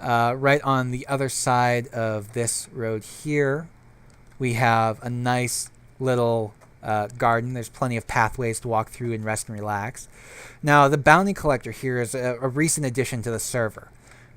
Right on the other side of this road here, we have a nice little garden. There's plenty of pathways to walk through and rest and relax. Now, the bounty collector here is a recent addition to the server.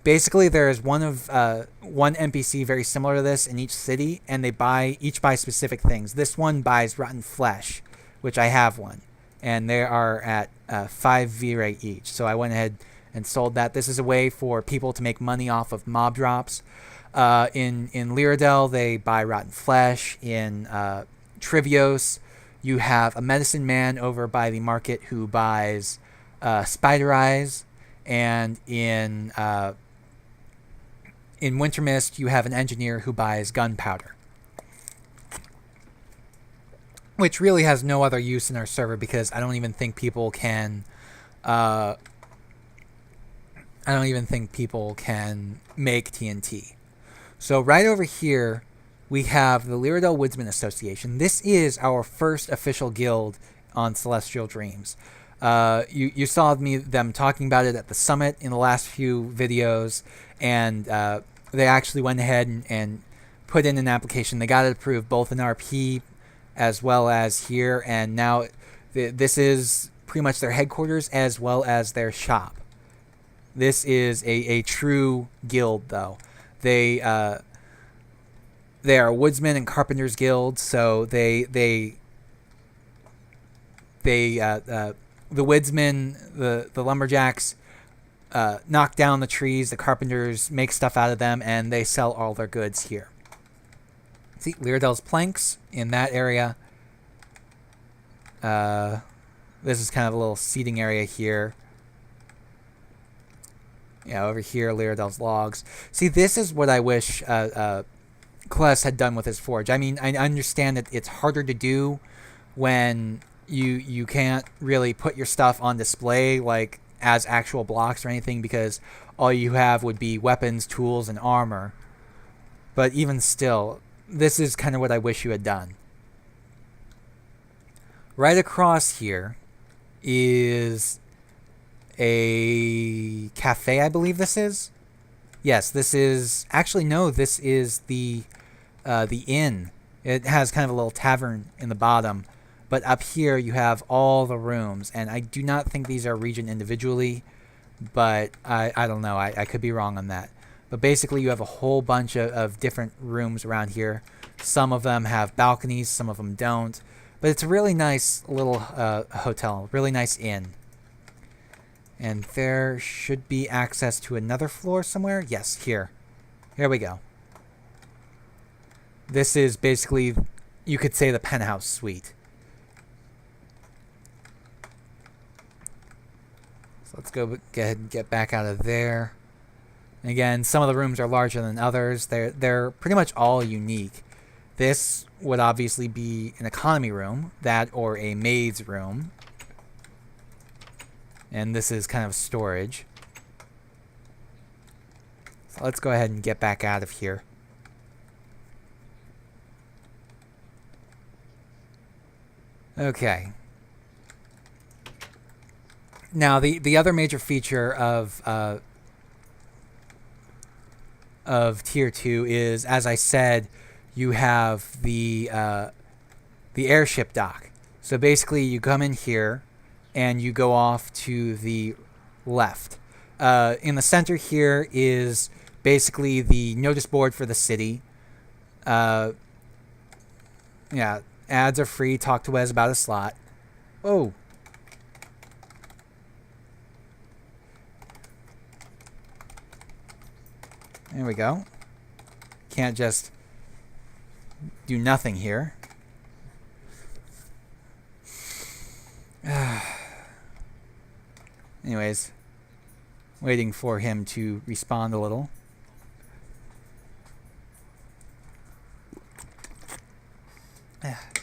Basically, there is one NPC very similar to this in each city, and they each buy specific things. This one buys rotten flesh, which I have one, and they are at 5 vire each. So I went ahead and sold that. This is a way for people to make money off of mob drops. In Lyradel, they buy rotten flesh. In Trivios, you have a medicine man over by the market who buys spider eyes, and in Wintermist, you have an engineer who buys gunpowder, which really has no other use in our server because I don't even think people can make TNT. So right over here, we have the Lyradel Woodsman Association. This is our first official guild on Celestial Dreams. You saw them talking about it at the summit in the last few videos, and they actually went ahead and put in an application. They got it approved both in RP as well as here, and now this is pretty much their headquarters as well as their shop. This is a true guild, though. They are a woodsman and carpenters guild, so the woodsmen, the lumberjacks, knock down the trees. The carpenters make stuff out of them, and they sell all their goods here. See, Lyradel's planks in that area. This is kind of a little seating area here. Yeah, over here, Lyradel's logs. See, this is what I wish Kless had done with his forge. I mean, I understand that it's harder to do when you can't really put your stuff on display like as actual blocks or anything, because all you have would be weapons, tools, and armor. But even still, this is kind of what I wish you had done. Right across here is a cafe, I believe this is. Yes, this is... Actually, no, this is the inn. It has kind of a little tavern in the bottom. But up here, you have all the rooms. And I do not think these are regioned individually. But I don't know. I could be wrong on that. But basically, you have a whole bunch of different rooms around here. Some of them have balconies. Some of them don't. But it's a really nice little hotel. Really nice inn. And there should be access to another floor somewhere. Yes, here. Here we go. This is basically, you could say, the penthouse suite. So let's go ahead and get back out of there. And again, some of the rooms are larger than others. They're pretty much all unique. This would obviously be an economy room, that or a maid's room. And this is kind of storage. So let's go ahead and get back out of here. Okay. Now the other major feature of Tier 2 is, as I said, you have the airship dock. So basically, you come in here, and you go off to the left. In the center here is basically the notice board for the city. Yeah, ads are free. Talk to Wes about a slot. Oh. There we go. Can't just do nothing here. Anyways, waiting for him to respond a little.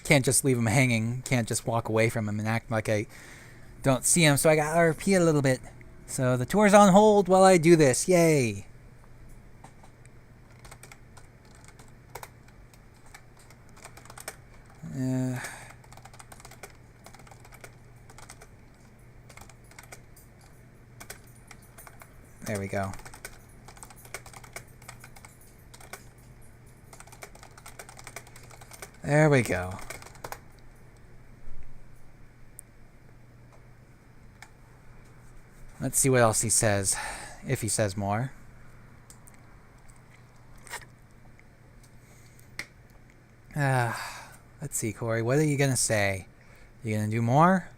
Can't just leave him hanging. Can't just walk away from him and act like I don't see him. So I got RP a little bit. So the tour's on hold while I do this. Yay! There we go. There we go. Let's see what else he says, if he says more. Let's see, Corey. What are you going to say? You going to do more?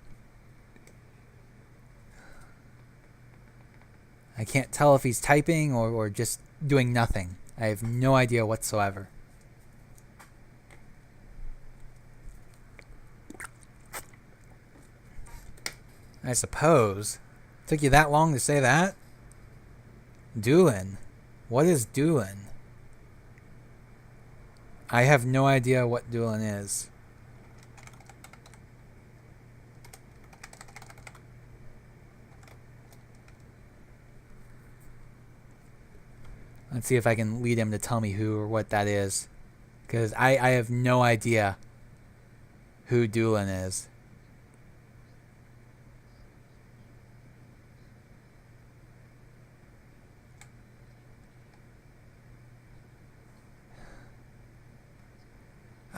I can't tell if he's typing or just doing nothing. I have no idea whatsoever. I suppose. Took you that long to say that? Doolin. What is Doolin? I have no idea what Doolin is. Let's see if I can lead him to tell me who or what that is. Because I have no idea who Doolin is.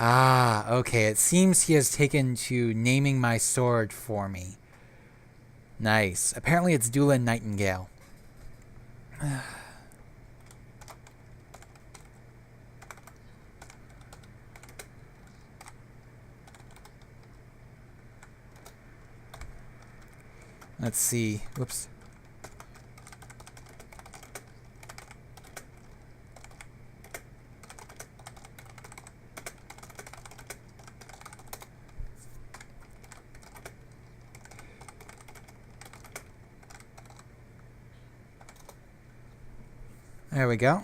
Ah, okay. It seems he has taken to naming my sword for me. Nice. Apparently it's Doolin Nightingale. Let's see. Whoops. There we go.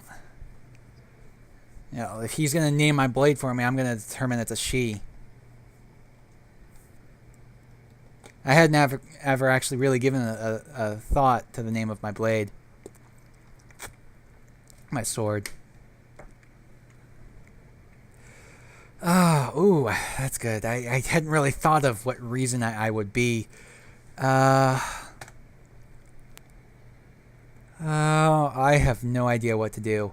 You know, if he's going to name my blade for me, I'm going to determine it's a she. I hadn't ever actually really given a thought to the name of my blade. My sword. Oh, ooh, that's good. I hadn't really thought of what reason I would be. Oh, I have no idea what to do.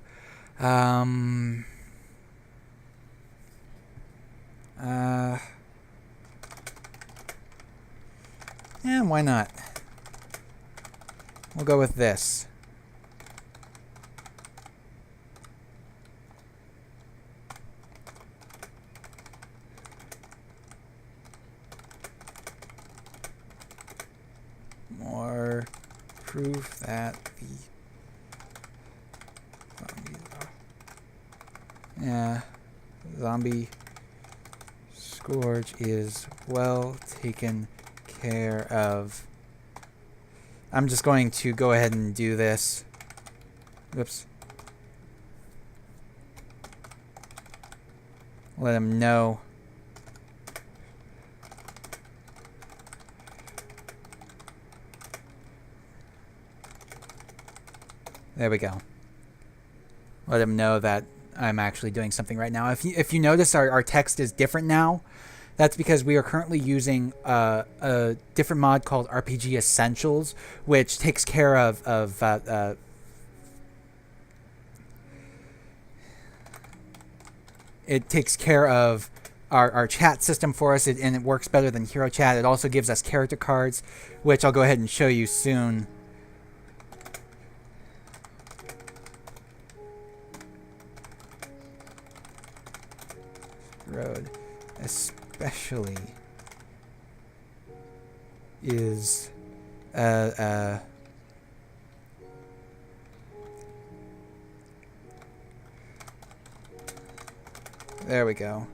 Yeah, why not? We'll go with this. More proof that the zombie scourge is well taken care of. I'm just going to go ahead and do this. Whoops. Let him know. There we go. Let him know that I'm actually doing something right now. If you notice our text is different now, that's because we are currently using a different mod called RPG Essentials, which takes care of it takes care of our chat system for us, and it works better than Hero Chat. It also gives us character cards, which I'll go ahead and show you soon. Road especially is there we go.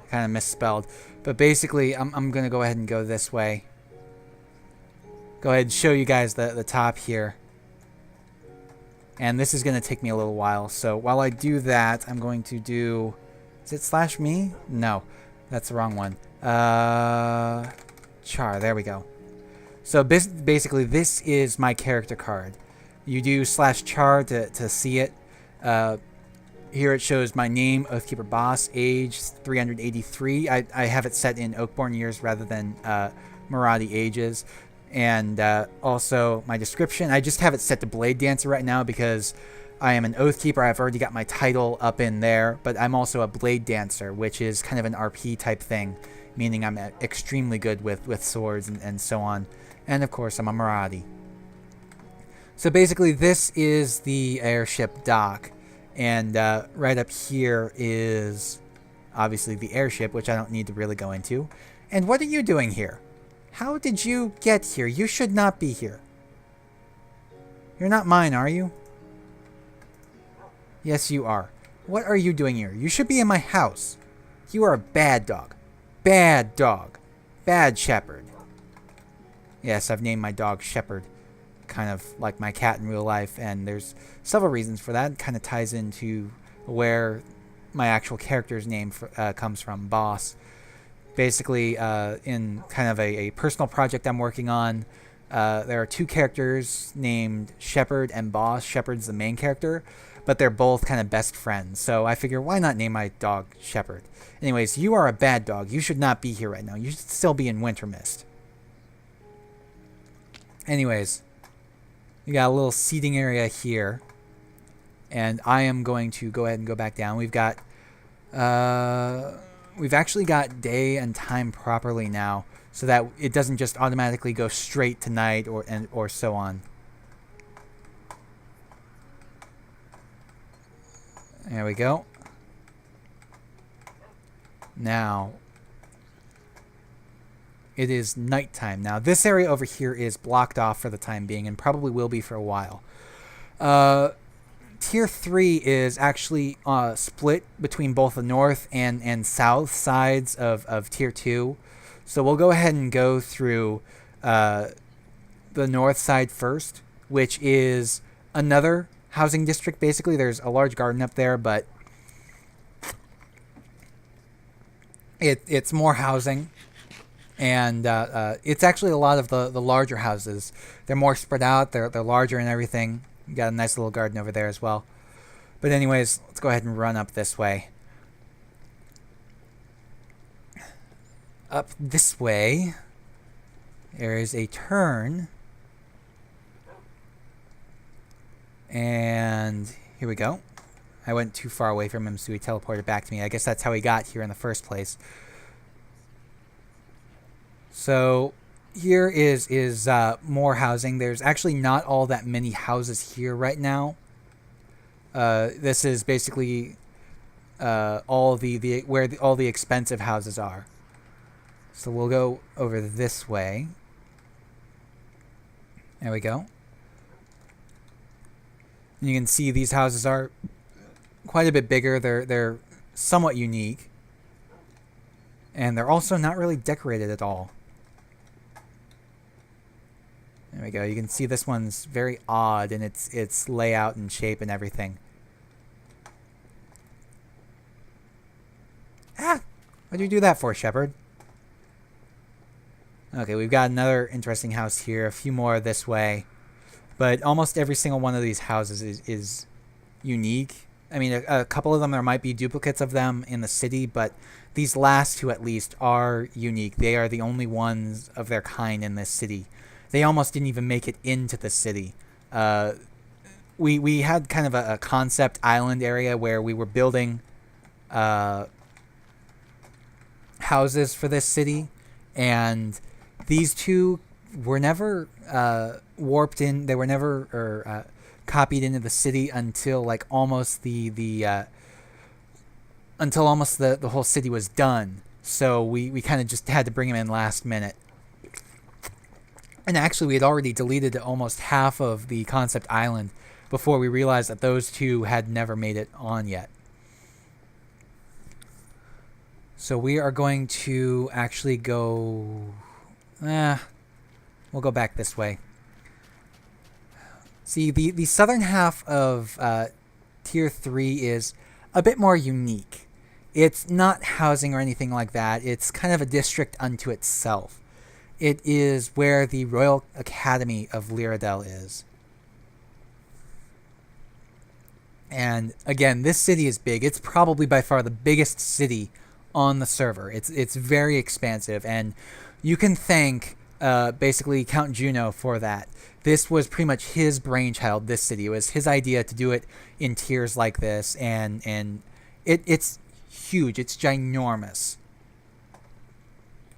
Kind of misspelled, but basically I'm gonna go ahead and go this way. Go ahead and show you guys the top here. And this is going to take me a little while. So while I do that, I'm going to do... Is it /me? No, that's the wrong one. Char, there we go. So basically, this is my character card. You do /char to see it. Here it shows my name, Oathkeeper Boss, age 383. I have it set in Oakborn years rather than Maradi ages. And also my description, I just have it set to Blade Dancer right now because I am an Oathkeeper. I've already got my title up in there, but I'm also a Blade Dancer, which is kind of an RP type thing, meaning I'm extremely good with swords and so on. And of course, I'm a Marathi. So basically, this is the airship dock, and right up here is obviously the airship, which I don't need to really go into. And what are you doing here? How did you get here? You should not be here. You're not mine, are you? Yes, you are. What are you doing here? You should be in my house. You are a bad dog. Bad dog. Bad shepherd. Yes, I've named my dog Shepherd. Kind of like my cat in real life, and there's several reasons for that. It kind of ties into where my actual character's name comes from, Boss. Basically, in kind of a personal project I'm working on, there are two characters named Shepherd and Boss. Shepherd's the main character, but they're both kind of best friends. So I figure, why not name my dog Shepherd? Anyways, you are a bad dog. You should not be here right now. You should still be in Winter Mist. Anyways, you got a little seating area here, and I am going to go ahead and go back down. We've got, we've actually got day and time properly now, so that it doesn't just automatically go straight to night or so on. There we go. Now, it is nighttime. Now, this area over here is blocked off for the time being and probably will be for a while. Tier 3 is actually split between both the north and south sides of Tier 2. So we'll go ahead and go through the north side first, which is another housing district. Basically, there's a large garden up there, but it's more housing. And it's actually a lot of the larger houses. They're more spread out. They're larger and everything. You got a nice little garden over there as well. But anyways, let's go ahead and run up this way. Up this way, there is a turn. And here we go. I went too far away from him, so he teleported back to me. I guess that's how he got here in the first place. So here is more housing. There's actually not all that many houses here right now. This is basically all where all the expensive houses are. So we'll go over this way. There we go. And you can see these houses are quite a bit bigger. They're somewhat unique, and they're also not really decorated at all. There we go. You can see this one's very odd in its layout and shape and everything. Ah! What'd you do that for, Shepherd? Okay, we've got another interesting house here. A few more this way. But almost every single one of these houses is unique. I mean, a couple of them, there might be duplicates of them in the city, but these last two at least are unique. They are the only ones of their kind in this city. They almost didn't even make it into the city. We had kind of a concept island area where we were building houses for this city, and these two were never warped in. They were never copied into the city until like almost until almost the whole city was done. So we kind of just had to bring them in last minute. And actually, we had already deleted almost half of the concept island before we realized that those two had never made it on yet. So we are going to actually go... we'll go back this way. See, the southern half of Tier 3 is a bit more unique. It's not housing or anything like that. It's kind of a district unto itself. It is where the Royal Academy of Lyradel is. And again, this city is big. It's probably by far the biggest city on the server. It's very expansive, and you can thank basically Count Juno for that. This was pretty much his brainchild. This city, it was his idea to do it in tiers like this, and it's huge. It's ginormous.